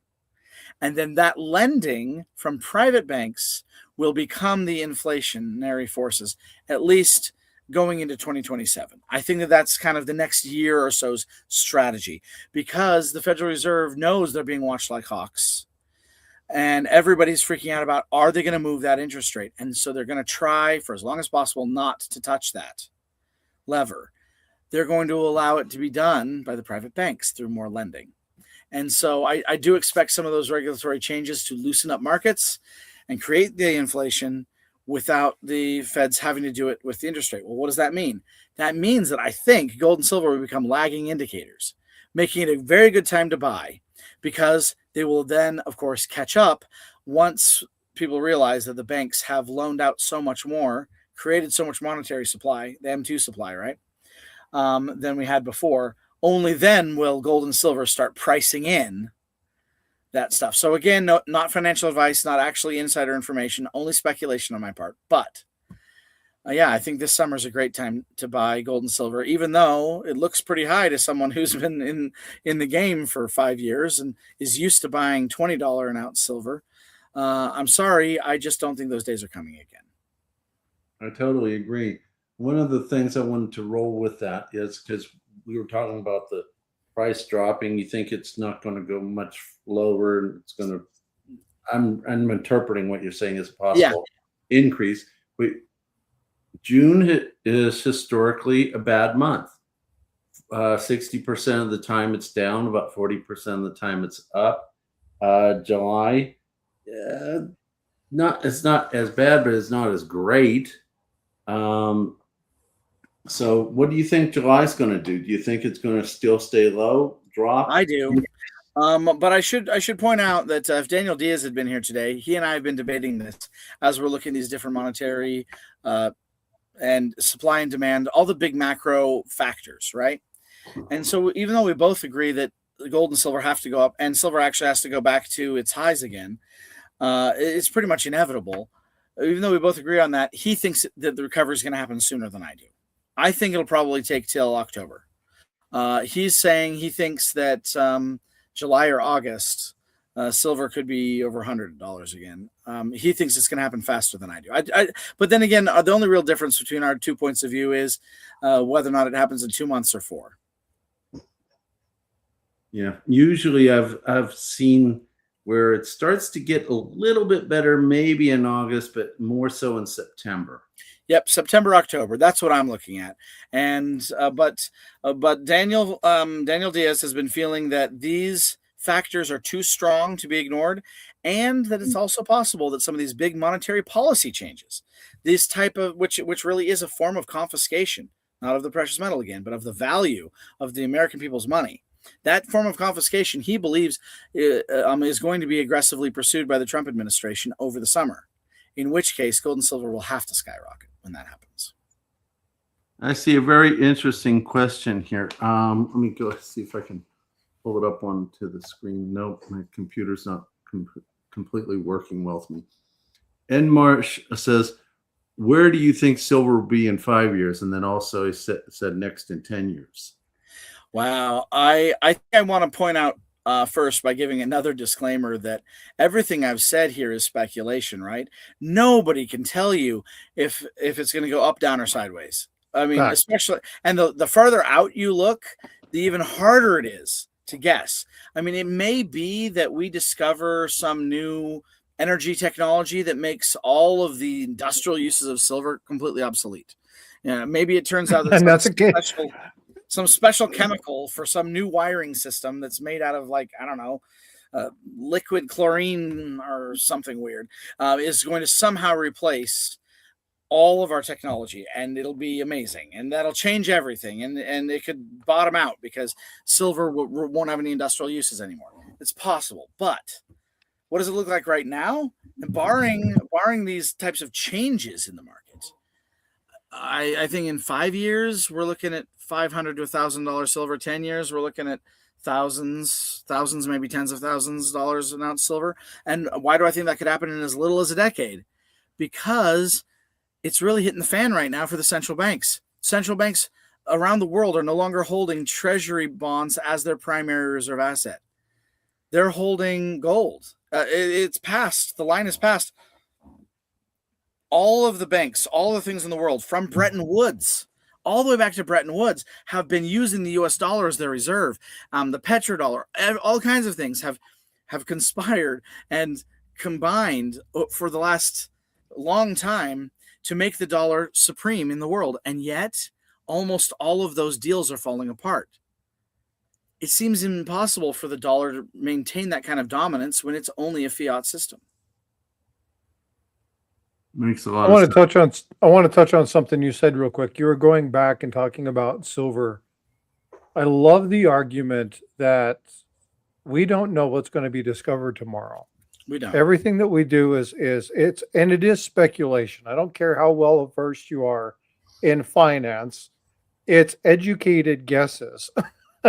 And then that lending from private banks will become the inflationary forces, at least going into 2027. I think that that's kind of the next year or so's strategy because the Federal Reserve knows they're being watched like hawks. And everybody's freaking out about, are they going to move that interest rate? And so they're going to try for as long as possible not to touch that lever. They're going to allow it to be done by the private banks through more lending. And so I do expect some of those regulatory changes to loosen up markets and create the inflation without the Feds having to do it with the interest rate. Well, what does that mean? That means that I think gold and silver will become lagging indicators, making it a very good time to buy because they will then, of course, catch up once people realize that the banks have loaned out so much more, created so much monetary supply, the M2 supply, right, than we had before. Only then will gold and silver start pricing in that stuff. So again, not financial advice, not actually insider information, only speculation on my part. But I think this summer is a great time to buy gold and silver, even though it looks pretty high to someone who's been in the game for 5 years and is used to buying $20 an ounce silver. I'm sorry, I just don't think those days are coming again. I totally agree. One of the things I wanted to roll with that is because we were talking about the price dropping. You think it's not going to go much lower. It's going to. I'm interpreting what you're saying as a possible increase. June is historically a bad month. 60% of the time it's down, about 40% of the time it's up. July, it's not as bad, but it's not as great. So what do you think July's going to do? Do you think it's going to still stay low, drop? I do. But I should point out that if Daniel Diaz had been here today, he and I have been debating this as we're looking at these different monetary and supply and demand, all the big macro factors, right? And so even though we both agree that the gold and silver have to go up, and silver actually has to go back to its highs again, it's pretty much inevitable. Even though we both agree on that, he thinks that the recovery is going to happen sooner than I do. I think it'll probably take till October. He's saying he thinks that July or August, silver could be over $100 again. He thinks it's going to happen faster than I do. But then again, the only real difference between our 2 points of view is whether or not it happens in 2 months or 4. Yeah, usually I've seen where it starts to get a little bit better, maybe in August, but more so in September. Yep, September, October. That's what I'm looking at. And but Daniel Diaz has been feeling that these factors are too strong to be ignored, and that it's also possible that some of these big monetary policy changes, this type of which really is a form of confiscation, not of the precious metal again, but of the value of the American people's money. That form of confiscation, he believes, is going to be aggressively pursued by the Trump administration over the summer, in which case gold and silver will have to skyrocket when that happens. I see a very interesting question here. Let me go see if I can pull it up onto the screen. Nope, my computer's not completely working well with me. Enmarsh says, where do you think silver will be in 5 years? And then also he said next in 10 years. Wow. I think I want to point out first by giving another disclaimer that everything I've said here is speculation, right? Nobody can tell you if it's going to go up, down, or sideways. I mean, especially, and the farther out you look, the even harder it is to guess. I mean, it may be that we discover some new energy technology that makes all of the industrial uses of silver completely obsolete. Yeah, maybe it turns out that and that's some special chemical for some new wiring system that's made out of, like, I don't know, liquid chlorine or something weird, is going to somehow replace all of our technology, and it'll be amazing, and that'll change everything, and it could bottom out because silver won't have any industrial uses anymore. It's possible, but what does it look like right now? And barring these types of changes in the market, I think in 5 years we're looking at $500 to $1,000 silver. 10 years we're looking at thousands, maybe tens of thousands of dollars an ounce silver. And why do I think that could happen in as little as a decade? Because it's really hitting the fan right now for the central banks. Central banks around the world are no longer holding treasury bonds as their primary reserve asset. They're holding gold. It's passed. The line is passed. All of the banks, all the things in the world, from Bretton Woods all the way back to Bretton Woods, have been using the U.S. dollar as their reserve. The petrodollar, all kinds of things have conspired and combined for the last long time to make the dollar supreme in the world. And yet, almost all of those deals are falling apart. It seems impossible for the dollar to maintain that kind of dominance when it's only a fiat system. Makes a lot I of sense. I want to touch on something you said real quick. You were going back and talking about silver. I love the argument that we don't know what's going to be discovered tomorrow. We don't. Everything that we do is speculation. I don't care how well versed you are in finance. It's educated guesses.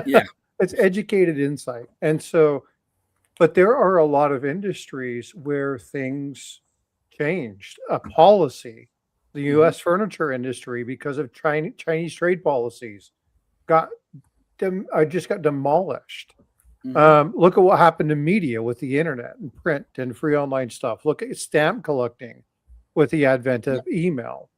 Yeah. It's educated insight. And so, but there are a lot of industries where things changed. A policy, the U.S. furniture industry, because of Chinese trade policies, just got demolished. Look at what happened to media with the internet and print and free online stuff. Look at stamp collecting with the advent of email.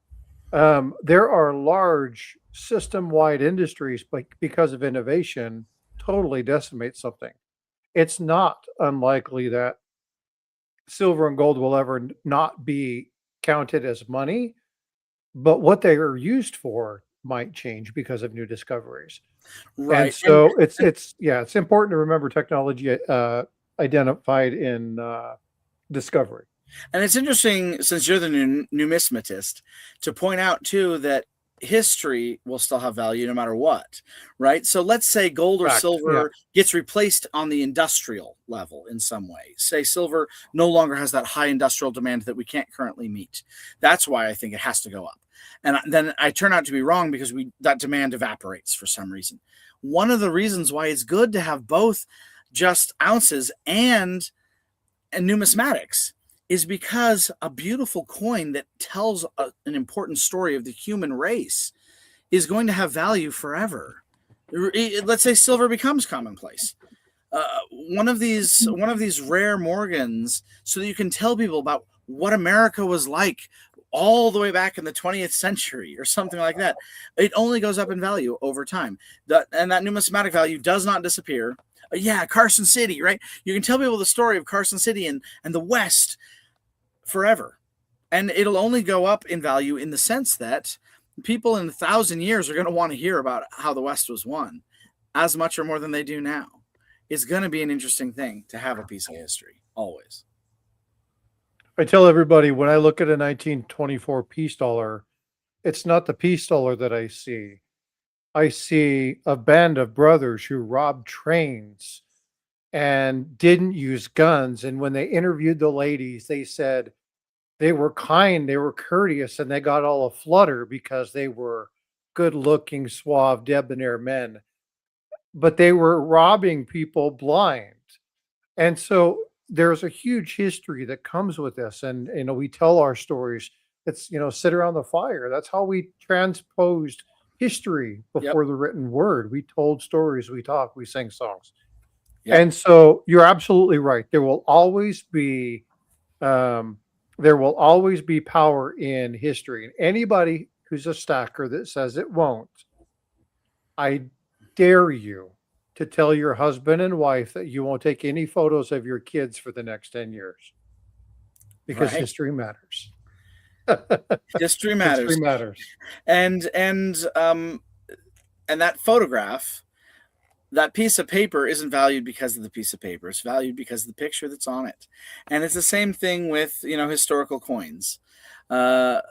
There are large system-wide industries, but because of innovation, totally decimate something, it's not unlikely that silver and gold will ever not be counted as money, but what they are used for might change because of new discoveries. And Right. so it's important to remember technology identified in discovery. And it's interesting, since you're the numismatist, to point out too that history will still have value no matter what, right? So let's say gold or Fact. Yeah. silver gets replaced on the industrial level in some way. Say silver no longer has that high industrial demand that we can't currently meet. That's why I think it has to go up. And then I turn out to be wrong because that demand evaporates for some reason. One of the reasons why it's good to have both just ounces and numismatics is because a beautiful coin that tells an important story of the human race is going to have value forever. Let's say silver becomes commonplace. One of these rare Morgans, so that you can tell people about what America was like all the way back in the 20th century or something like that. It only goes up in value over time. And that numismatic value does not disappear. Yeah, Carson City, right? You can tell people the story of Carson City and the West forever. And it'll only go up in value in the sense that people in 1,000 years are going to want to hear about how the West was won as much or more than they do now. It's going to be an interesting thing to have a piece of history, always. I tell everybody when I look at a 1924 peace dollar, it's not the peace dollar that I see. I see a band of brothers who robbed trains and didn't use guns. And when they interviewed the ladies, they said they were kind, they were courteous, and they got all a flutter because they were good looking, suave, debonair men. But they were robbing people blind. And so there's a huge history that comes with this. And, we tell our stories. It's, sit around the fire. That's how we transposed history before the written word. We told stories, we talked, we sang songs. Yep. And so you're absolutely right. There will always be power in history. And anybody who's a stacker that says it won't, I dare you to tell your husband and wife that you won't take any photos of your kids for the next 10 years because history matters. History matters. History matters. And that photograph, that piece of paper isn't valued because of the piece of paper. It's valued because of the picture that's on it. And it's the same thing with, historical coins. At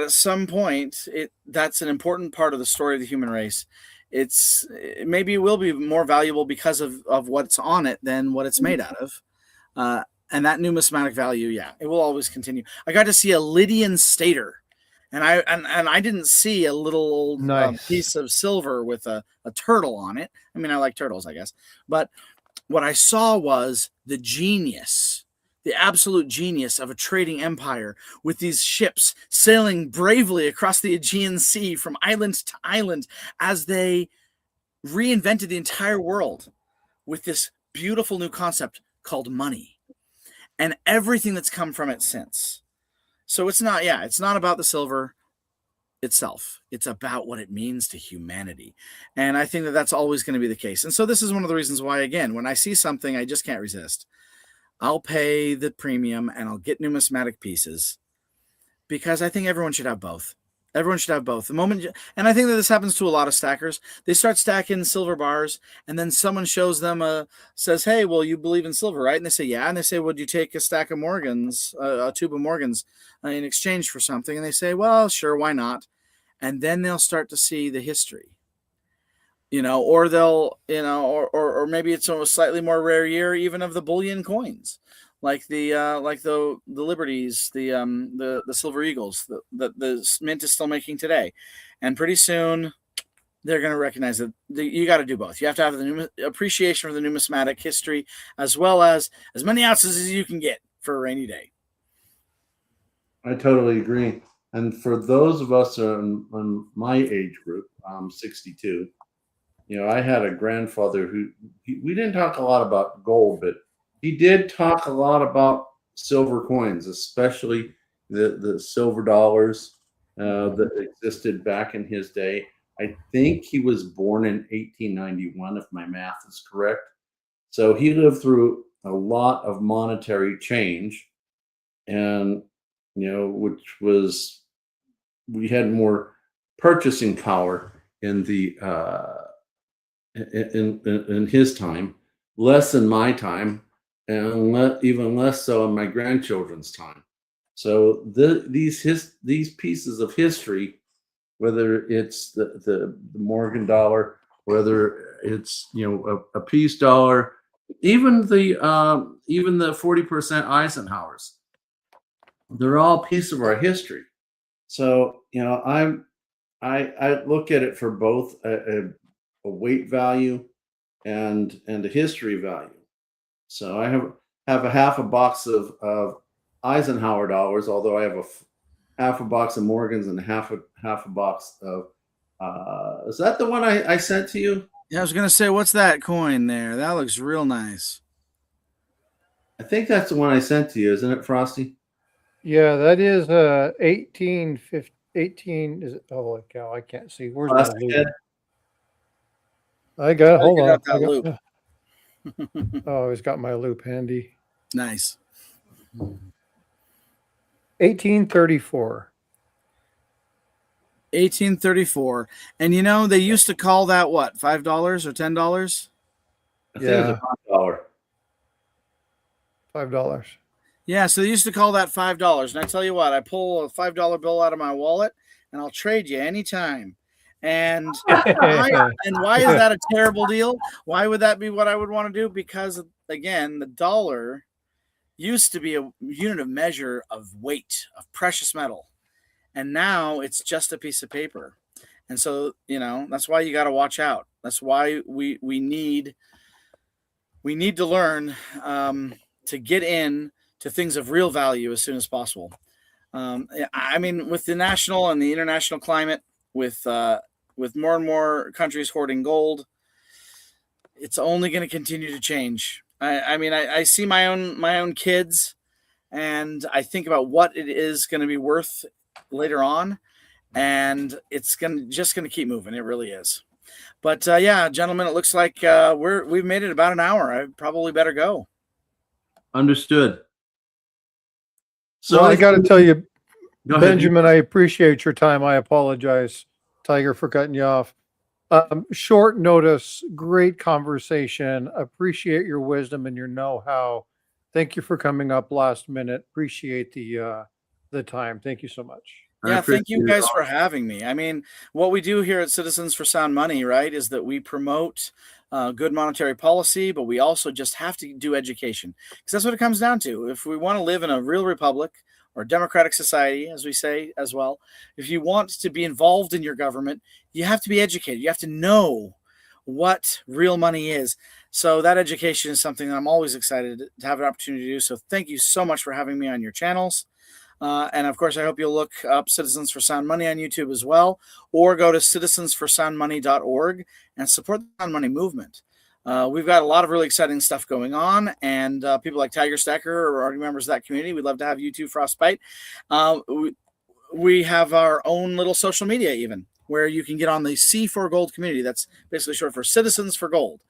some point, that's an important part of the story of the human race. Maybe it will be more valuable because of what's on it than what it's made out of. And that numismatic value, it will always continue. I got to see a Lydian stater, and I didn't see a little piece of silver with a turtle on it. I mean, I like turtles, I guess. But what I saw was the genius, the absolute genius of a trading empire with these ships sailing bravely across the Aegean Sea from island to island as they reinvented the entire world with this beautiful new concept called money and everything that's come from it since. So it's not about the silver itself. It's about what it means to humanity. And I think that that's always going to be the case. And so this is one of the reasons why, again, when I see something, I just can't resist. I'll pay the premium and I'll get numismatic pieces because I think everyone should have both. Everyone should have both. And I think that this happens to a lot of stackers. They start stacking silver bars, and then someone shows them says, "Hey, well, you believe in silver, right?" And they say, "Yeah." And they say, "Would you take a stack of Morgans, a tube of Morgans, in exchange for something?" And they say, "Well, sure, why not?" And then they'll start to see the history, or they'll, or maybe it's a slightly more rare year, even of the bullion coins. Like the Liberties, the Silver Eagles that the Mint is still making today, and pretty soon they're going to recognize that you got to do both. You have to have the appreciation for the numismatic history as well as many ounces as you can get for a rainy day. I totally agree. And for those of us on my age group, I'm 62. I had a grandfather we didn't talk a lot about gold, but he did talk a lot about silver coins, especially the silver dollars that existed back in his day. I think he was born in 1891, if my math is correct. So he lived through a lot of monetary change, and which was, we had more purchasing power in the in his time, less in my time, and even less so in my grandchildren's time. So these pieces of history, whether it's the Morgan dollar, whether it's a peace dollar, even the 40% Eisenhowers, they're all piece of our history. So I look at it for both a weight value and a history value. So I have a half a box of Eisenhower dollars, although I have half a box of Morgans and half a box of is that the one I sent to you? Yeah, I was gonna say, what's that coin there? That looks real nice. I think that's the one I sent to you, isn't it, Frosty? Yeah, that is 18 is it? Holy cow, I can't see. Where's my Plastic loop? head. I got it. Hold You on. got that I got, loop. oh, he's got my loop handy. Nice. 1834. 1834. And they used to call that what, $5 or $10? I think it was a $5. $5. Yeah, so they used to call that $5. And I tell you what, I pull a $5 bill out of my wallet and I'll trade you anytime. And why is that a terrible deal? Why would that be what I would want to do? Because again, the dollar used to be a unit of measure of weight, of precious metal. And now it's just a piece of paper. And so, that's why you got to watch out. That's why we need to learn to get in to things of real value as soon as possible. I mean, with the national and the international climate, with more and more countries hoarding gold, it's only going to continue to change. I mean, I see my own kids, and I think about what it is going to be worth later on, and it's just going to keep moving. It really is. But yeah, gentlemen, it looks like we've made it about an hour. I probably better go. Understood. So Well, I got to tell you, Go ahead. Benjamin, I appreciate your time. I apologize, Tiger, for cutting you off. Short notice, great conversation. Appreciate your wisdom and your know-how. Thank you for coming up last minute. Appreciate the time. Thank you so much. Yeah, thank you guys for having me. I mean, what we do here at Citizens for Sound Money, right, is that we promote good monetary policy, but we also just have to do education, because that's what it comes down to. If we want to live in a real republic or democratic society, as we say as well, if you want to be involved in your government, you have to be educated. You have to know what real money is. So that education is something that I'm always excited to have an opportunity to do. So thank you so much for having me on your channels. And of course, I hope you'll look up Citizens for Sound Money on YouTube as well, or go to citizensforsoundmoney.org and support the Sound Money movement. We've got a lot of really exciting stuff going on, and people like Tiger Stacker are already members of that community. We'd love to have you too, Frostbite. We have our own little social media even, where you can get on the C4 Gold community. That's basically short for Citizens for Gold.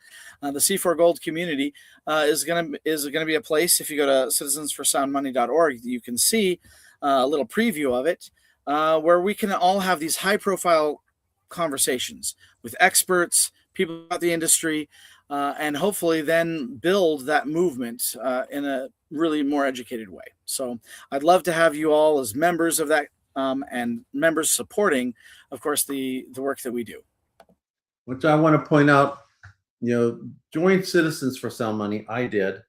The C4 Gold community is going to be a place. If you go to citizensforsoundmoney.org, you can see a little preview of it, where we can all have these high-profile conversations with experts, people about the industry, and hopefully then build that movement in a really more educated way. So I'd love to have you all as members of that, and members supporting, of course, the work that we do. Which I want to point out, join Citizens for Sound Money. I did,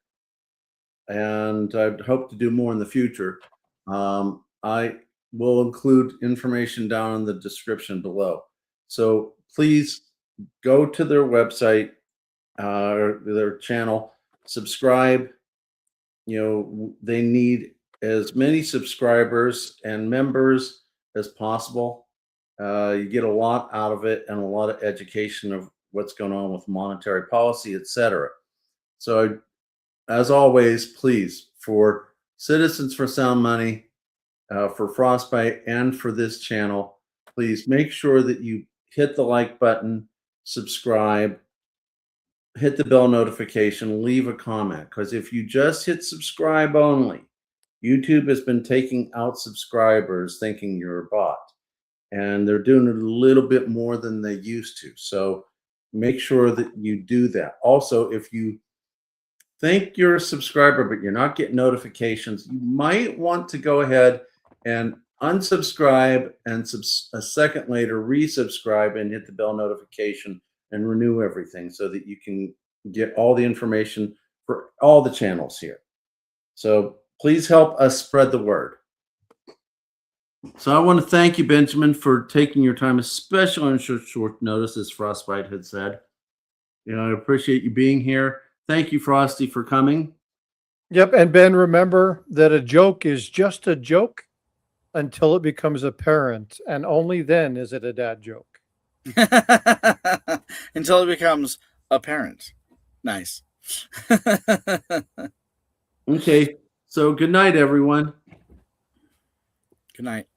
and I'd hope to do more in the future. I will include information down in the description below. So please go to their website, their channel, subscribe. They need as many subscribers and members as possible. You get a lot out of it and a lot of education of what's going on with monetary policy, etc. So as always, please, for Citizens for Sound Money, for Frostbite, and for this channel, please make sure that you hit the like button, subscribe, hit the bell notification, leave a comment. Because if you just hit subscribe only, YouTube has been taking out subscribers thinking you're a bot. And they're doing it a little bit more than they used to. So make sure that you do that. Also, if you think you're a subscriber, but you're not getting notifications, you might want to go ahead and unsubscribe and a second later resubscribe and hit the bell notification and renew everything so that you can get all the information for all the channels here. So please help us spread the word. So I want to thank you, Benjamin, for taking your time, especially on short notice, as Frostbite had said. I appreciate you being here. Thank you, Frosty, for coming. Yep. And Ben, remember that a joke is just a joke until it becomes apparent, and only then is it a dad joke. Until it becomes apparent. Nice. Okay. So good night, everyone. Good night.